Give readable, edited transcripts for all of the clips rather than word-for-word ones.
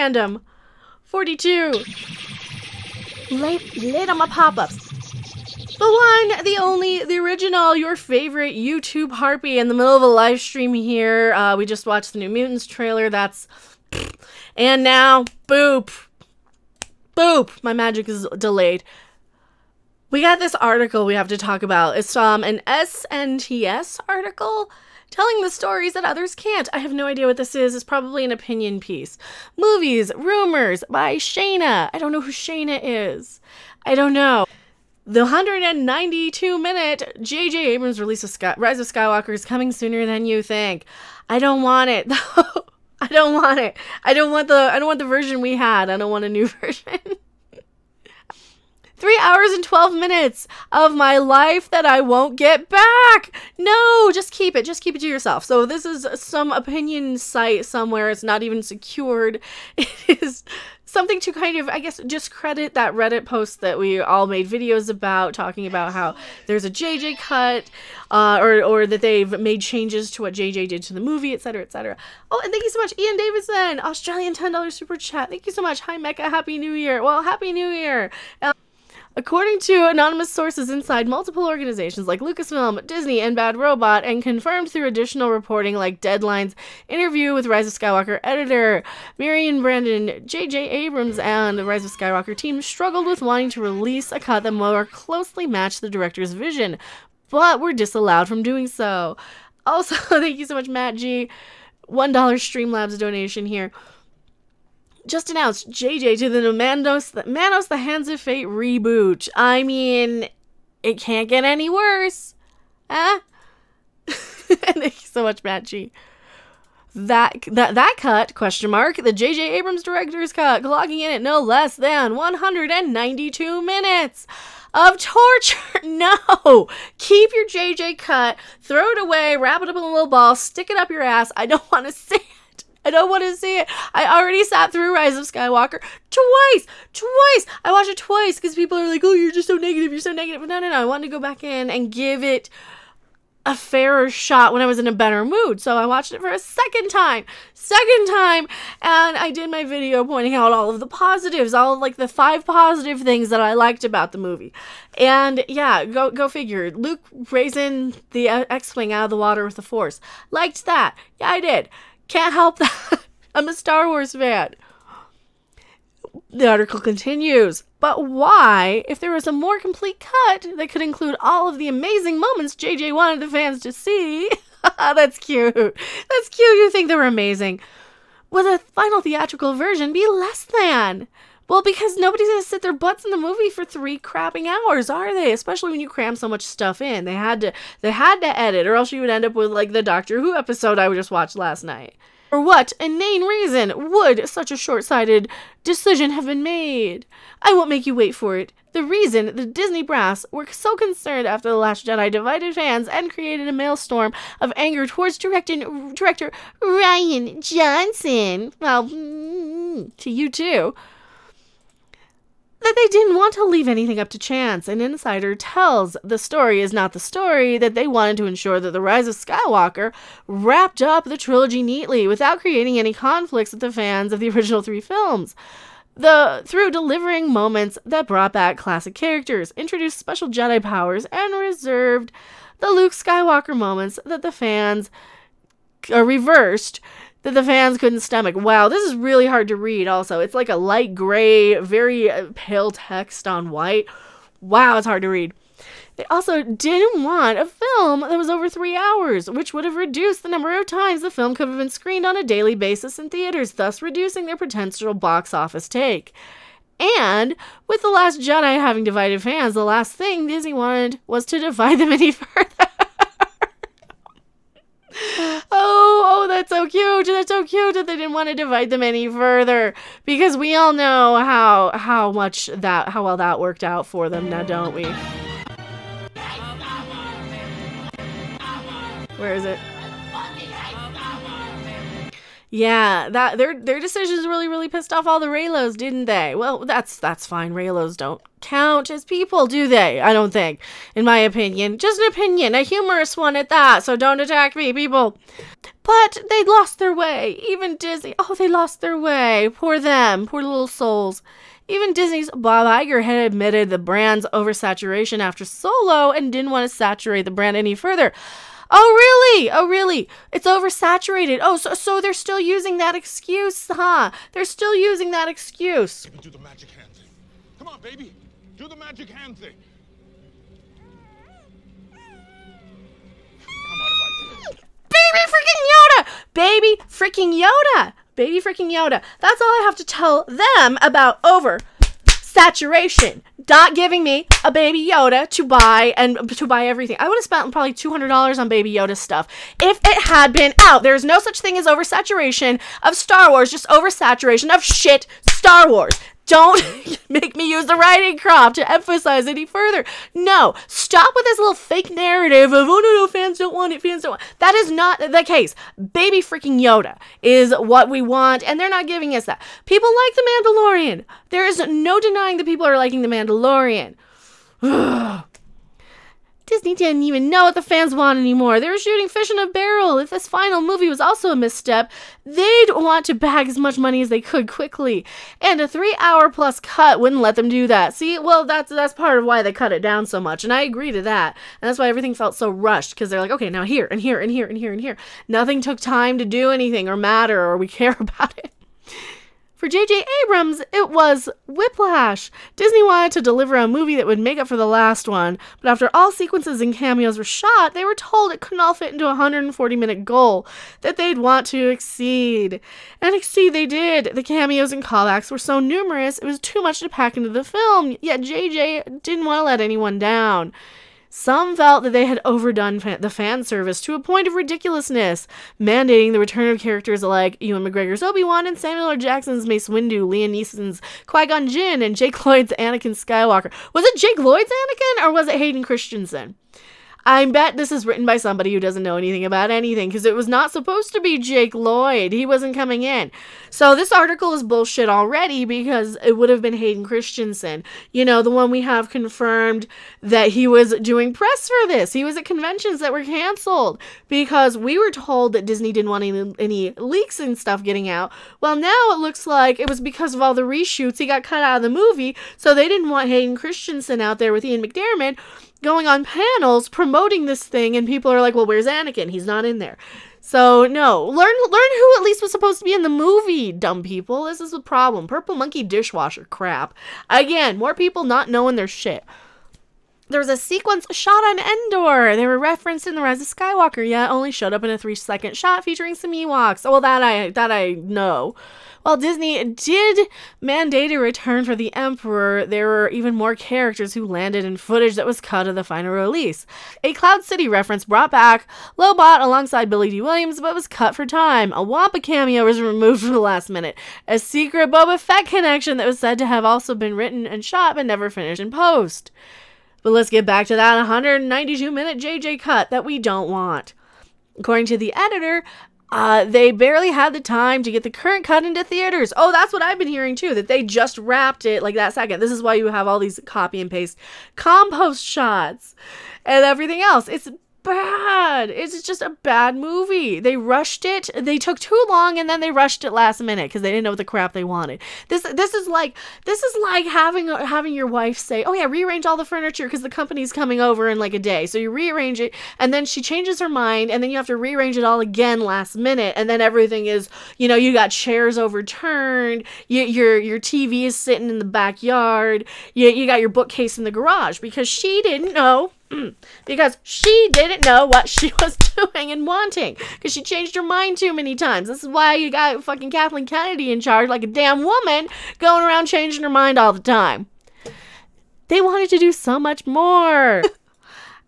fandom. 42. Late on my pop-ups. The one, the only, the original, your favorite YouTube harpy in the middle of a live stream here. We just watched the New Mutants trailer. That's... And now, boop. Boop. My magic is delayed. We got this article we have to talk about. It's an SNTS article telling the stories that others can't. I have no idea what this is. It's probably an opinion piece. Movies, Rumors by Shayna. I don't know who Shayna is. I don't know. The 192-minute J.J. Abrams release of Rise of Skywalker is coming sooner than you think. I don't want it, though. I don't want it. I don't want the version we had. I don't want a new version. 3 hours and 12 minutes of my life that I won't get back. No, just keep it. Just keep it to yourself. So this is some opinion site somewhere. It's not even secured. It is something to kind of, I guess, discredit that Reddit post that we all made videos about, talking about how there's a JJ cut, or that they've made changes to what JJ did to the movie, etc., etc. Oh, and thank you so much, Ian Davidson, Australian $10 super chat. Thank you so much. Hi, Mecca. Happy New Year. Well, Happy New Year. According to anonymous sources inside multiple organizations like Lucasfilm, Disney, and Bad Robot, and confirmed through additional reporting like Deadline's interview with Rise of Skywalker editor Marion Brandon, J.J. Abrams and the Rise of Skywalker team struggled with wanting to release a cut that more closely matched the director's vision, but were disallowed from doing so. Also, thank you so much, Matt G. $1 Streamlabs donation here. Just announced JJ to the Manos the Hands of Fate reboot. I mean, it can't get any worse. Huh? Thank you so much, Matt G. That cut, question mark, the J.J. Abrams director's cut, clocking in at no less than 192 minutes of torture. No! Keep your JJ cut, throw it away, wrap it up in a little ball, stick it up your ass. I don't want to see it. I don't want to see it. I already sat through Rise of Skywalker twice. I watched it twice because people are like, oh, you're just so negative. You're so negative. No. I wanted to go back in and give it a fairer shot when I was in a better mood. So I watched it for a second time, and I did my video pointing out all of the positives, all of like the 5 positive things that I liked about the movie. And yeah, go figure. Luke raising the X-Wing out of the water with the Force. Liked that. Yeah, I did. Can't help that. I'm a Star Wars fan. The article continues. But why, if there was a more complete cut that could include all of the amazing moments JJ wanted the fans to see? That's cute. That's cute. You think they were amazing. Would a final theatrical version be less than? Well, because nobody's going to sit their butts in the movie for 3 crapping hours, are they? Especially when you cram so much stuff in. They had to edit, or else you would end up with like the Doctor Who episode I just watched last night. For what inane reason would such a short-sighted decision have been made? I won't make you wait for it. The reason the Disney brass were so concerned after The Last Jedi divided fans and created a maelstrom of anger towards director Rian Johnson. Well, to you too. That they didn't want to leave anything up to chance. An insider tells the story is not the story, that they wanted to ensure that The Rise of Skywalker wrapped up the trilogy neatly without creating any conflicts with the fans of the original 3 films. Through delivering moments that brought back classic characters, introduced special Jedi powers, and reserved the Luke Skywalker moments that the fans reversed that the fans couldn't stomach. Wow, this is really hard to read also. It's like a light gray, very pale text on white. Wow, it's hard to read. They also didn't want a film that was over 3 hours, which would have reduced the number of times the film could have been screened on a daily basis in theaters, thus reducing their potential box office take. And with The Last Jedi having divided fans, the last thing Disney wanted was to divide them any further. Oh, that's so cute. That's so cute that they didn't want to divide them any further, because we all know how well that worked out for them now, don't we? Where is it? Yeah, that their decisions really pissed off all the Reylos, didn't they? Well, that's fine. Reylos don't count as people, do they? I don't think, in my opinion. Just an opinion, a humorous one at that, so don't attack me, people. But they lost their way. Even Disney, oh, they lost their way. Poor them, poor little souls. Even Disney's Bob Iger had admitted the brand's oversaturation after Solo and didn't want to saturate the brand any further. Oh, really? Oh, really? It's oversaturated. Oh, so they're still using that excuse, huh? They're still using that excuse. Do the magic hand thing. Come on, baby. Do the magic hand thing. I'm out of ideas. Baby freaking Yoda! Baby freaking Yoda! Baby freaking Yoda. That's all I have to tell them about oversaturation. Not giving me a Baby Yoda to buy everything. I would have spent probably $200 on Baby Yoda stuff if it had been out. There's no such thing as oversaturation of Star Wars, just oversaturation of shit Star Wars. Don't make me use the writing crop to emphasize any further. No, stop with this little fake narrative of, oh no, fans don't want it, fans don't want it. That is not the case. Baby freaking Yoda is what we want, and they're not giving us that. People like The Mandalorian. There is no denying that people are liking The Mandalorian. Disney didn't even know what the fans want anymore. They were shooting fish in a barrel. If this final movie was also a misstep, they'd want to bag as much money as they could quickly. And a 3-hour plus cut wouldn't let them do that. See, well, that's part of why they cut it down so much. And I agree to that. And that's why everything felt so rushed. Because they're like, okay, now here, and here, and here, and here, and here. Nothing took time to do anything or matter or we care about it. For J.J. Abrams, it was whiplash. Disney wanted to deliver a movie that would make up for the last one, but after all sequences and cameos were shot, they were told it couldn't all fit into a 140-minute goal that they'd want to exceed. And exceed they did. The cameos and callbacks were so numerous, it was too much to pack into the film, yet J.J. didn't want to let anyone down. Some felt that they had overdone the fan service to a point of ridiculousness, mandating the return of characters like Ewan McGregor's Obi-Wan and Samuel L. Jackson's Mace Windu, Liam Neeson's Qui-Gon Jinn, and Jake Lloyd's Anakin Skywalker. Was it Jake Lloyd's Anakin, or was it Hayden Christensen? I bet this is written by somebody who doesn't know anything about anything, because it was not supposed to be Jake Lloyd. He wasn't coming in. So this article is bullshit already, because it would have been Hayden Christensen. You know, the one we have confirmed that he was doing press for this. He was at conventions that were canceled, because we were told that Disney didn't want any leaks and stuff getting out. Well, now it looks like it was because of all the reshoots. He got cut out of the movie, so they didn't want Hayden Christensen out there with Ian McDiarmid going on panels promoting this thing, and people are like, well, where's Anakin? He's not in there. So no, learn who at least was supposed to be in the movie, dumb people. This is the problem. Purple Monkey dishwasher crap. Again, more people not knowing their shit. There was a sequence shot on Endor. They were referenced in The Rise of Skywalker, yet only showed up in a 3-second shot featuring some Ewoks. Oh, well, that I know. While Disney did mandate a return for the Emperor, there were even more characters who landed in footage that was cut of the final release. A Cloud City reference brought back Lobot alongside Billy D. Williams, but was cut for time. A Wampa cameo was removed for the last minute. A secret Boba Fett connection that was said to have also been written and shot but never finished in post. But let's get back to that 192-minute JJ cut that we don't want. According to the editor, they barely had the time to get the current cut into theaters. Oh, that's what I've been hearing too, that they just wrapped it like that second. This is why you have all these copy and paste compost shots and everything else. It's bad. It's just a bad movie. They rushed it. They took too long, and then they rushed it last minute because they didn't know what the crap they wanted. This is like having your wife say, "Oh yeah, rearrange all the furniture because the company's coming over in like a day." So you rearrange it, and then she changes her mind, and then you have to rearrange it all again last minute, and then everything is, you know, you got chairs overturned, your TV is sitting in the backyard, you got your bookcase in the garage because she didn't know. Because she didn't know what she was doing and wanting. Because she changed her mind too many times. This is why you got fucking Kathleen Kennedy in charge like a damn woman going around changing her mind all the time. They wanted to do so much more.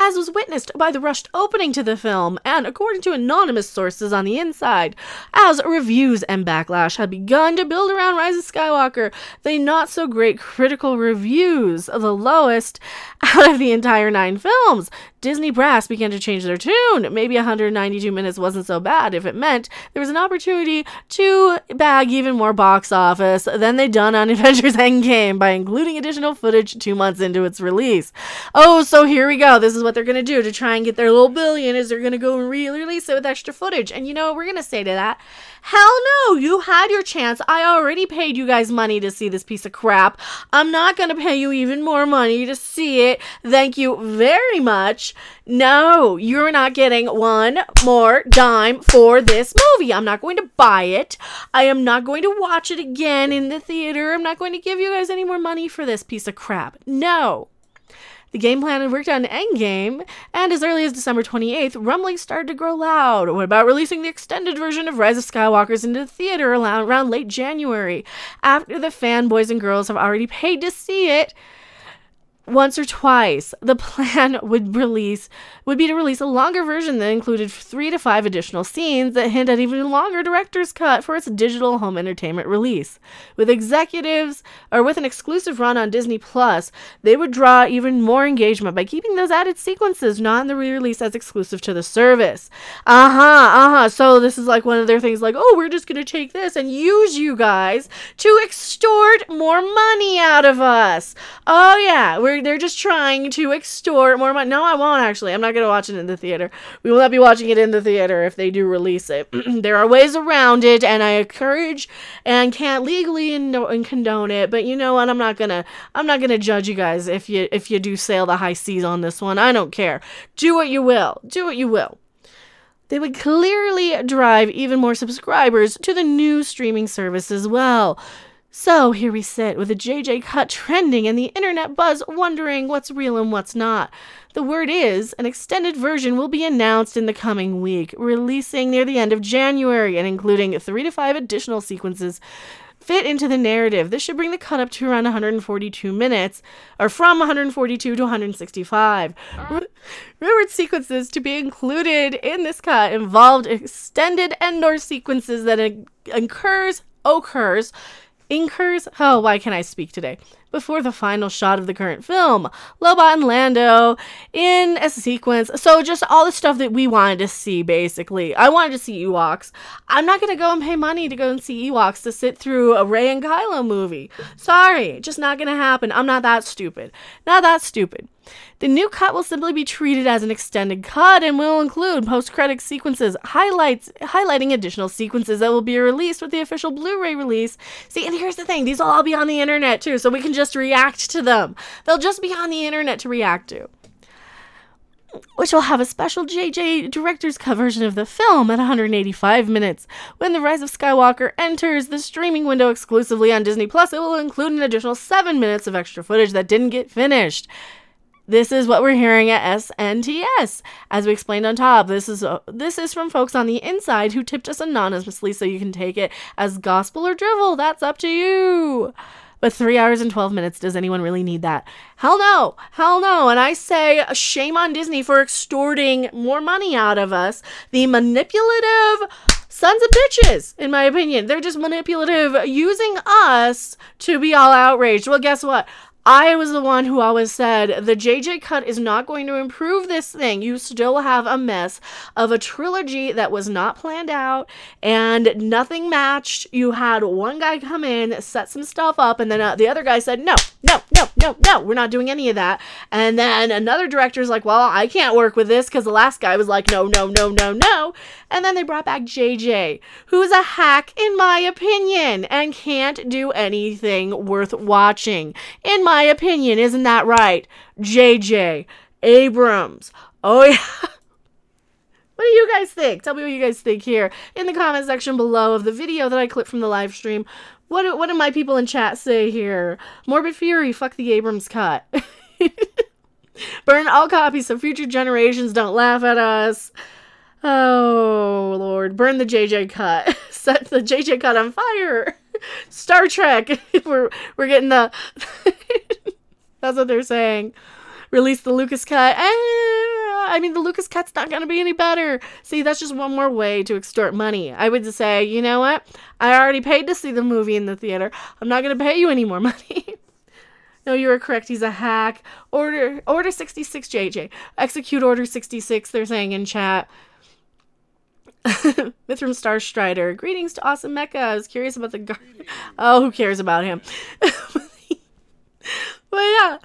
As was witnessed by the rushed opening to the film, and according to anonymous sources on the inside, as reviews and backlash had begun to build around Rise of Skywalker, the not-so-great critical reviews, the lowest out of the entire 9 films. Disney brass began to change their tune. Maybe 192 minutes wasn't so bad if it meant there was an opportunity to bag even more box office than they'd done on Avengers Endgame by including additional footage 2 months into its release. Oh, so here we go. This is what they're going to do to try and get their little billion, is they're going to go and re-release it with extra footage. And you know what we're going to say to that? Hell no, you had your chance. I already paid you guys money to see this piece of crap. I'm not going to pay you even more money to see it. Thank you very much. No, you're not getting one more dime for this movie. I'm not going to buy it. I am not going to watch it again in the theater. I'm not going to give you guys any more money for this piece of crap. No. The game plan had worked on Endgame, and as early as December 28th, rumblings started to grow loud. What about releasing the extended version of Rise of Skywalker into the theater around late January, after the fanboys and girls have already paid to see it once or twice? The plan would be to release a longer version that included 3 to 5 additional scenes that hint at even longer director's cut for its digital home entertainment release. With an exclusive run on Disney Plus, they would draw even more engagement by keeping those added sequences not in the re-release as exclusive to the service. So this is like one of their things, like, oh, we're just gonna take this and use you guys to extort more money out of us. Oh yeah, they're just trying to extort more money. No, I won't actually. I'm not going to watch it in the theater. We will not be watching it in the theater if they do release it. There are ways around it, and I encourage and can't legally and condone it. But you know what? I'm not gonna judge you guys if you do sail the high seas on this one. I don't care. Do what you will. Do what you will. They would clearly drive even more subscribers to the new streaming service as well. So here we sit with a JJ cut trending and the internet buzz wondering what's real and what's not. The word is an extended version will be announced in the coming week, releasing near the end of January and including 3 to 5 additional sequences fit into the narrative. This should bring the cut up to around 142 minutes, or from 142 to 165. Rumored sequences to be included in this cut involved extended and/or sequences that incurs, why can't I speak today? Before the final shot of the current film. Lobot and Lando in a sequence. So just all the stuff that we wanted to see, basically. I wanted to see Ewoks. I'm not going to go and pay money to go and see Ewoks to sit through a Rey and Kylo movie. Sorry, just not going to happen. I'm not that stupid. Not that stupid. The new cut will simply be treated as an extended cut and will include post-credit sequences, highlighting additional sequences that will be released with the official Blu-ray release. See, and here's the thing, these will all be on the internet too, so we can just react to them. They'll just be on the internet to react to. Which will have a special JJ director's cut version of the film at 185 minutes. When The Rise of Skywalker enters the streaming window exclusively on Disney Plus, it will include an additional 7 minutes of extra footage that didn't get finished. This is what we're hearing at SNTS. As we explained on top, this is from folks on the inside who tipped us anonymously, so you can take it as gospel or drivel. That's up to you. But 3 hours and 12 minutes, does anyone really need that? Hell no. Hell no. And I say shame on Disney for extorting more money out of us. The manipulative sons of bitches, in my opinion. They're just manipulative, using us to be all outraged. Well, guess what? I was the one who always said the JJ cut is not going to improve this thing. You still have a mess of a trilogy that was not planned out and nothing matched. You had one guy come in, set some stuff up, and then the other guy said, no, we're not doing any of that. And then another director's like, well, I can't work with this because the last guy was like, no. And then they brought back JJ, who's a hack, in my opinion, and can't do anything worth watching. In my opinion, isn't that right? JJ Abrams. Oh, yeah. What do you guys think? Tell me what you guys think here in the comment section below of the video that I clipped from the live stream. What do my people in chat say here? Morbid Fury, fuck the Abrams cut. Burn all copies so future generations don't laugh at us. Oh, Lord. Burn the JJ cut. Set the JJ cut on fire. Star Trek. We're getting the... That's what they're saying. Release the Lucas cut. I mean, the Lucas cut's not going to be any better. See, that's just one more way to extort money. I would just say, you know what? I already paid to see the movie in the theater. I'm not going to pay you any more money. No, you were correct. He's a hack. Order 66, JJ. Execute Order 66, they're saying in chat. Mithram Star Strider. Greetings to Awesome Mecha. I was curious about the guard. Oh, who cares about him? But yeah.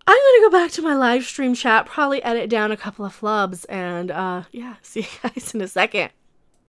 I'm going to go back to my live stream chat, probably edit down a couple of flubs, and yeah, see you guys in a second.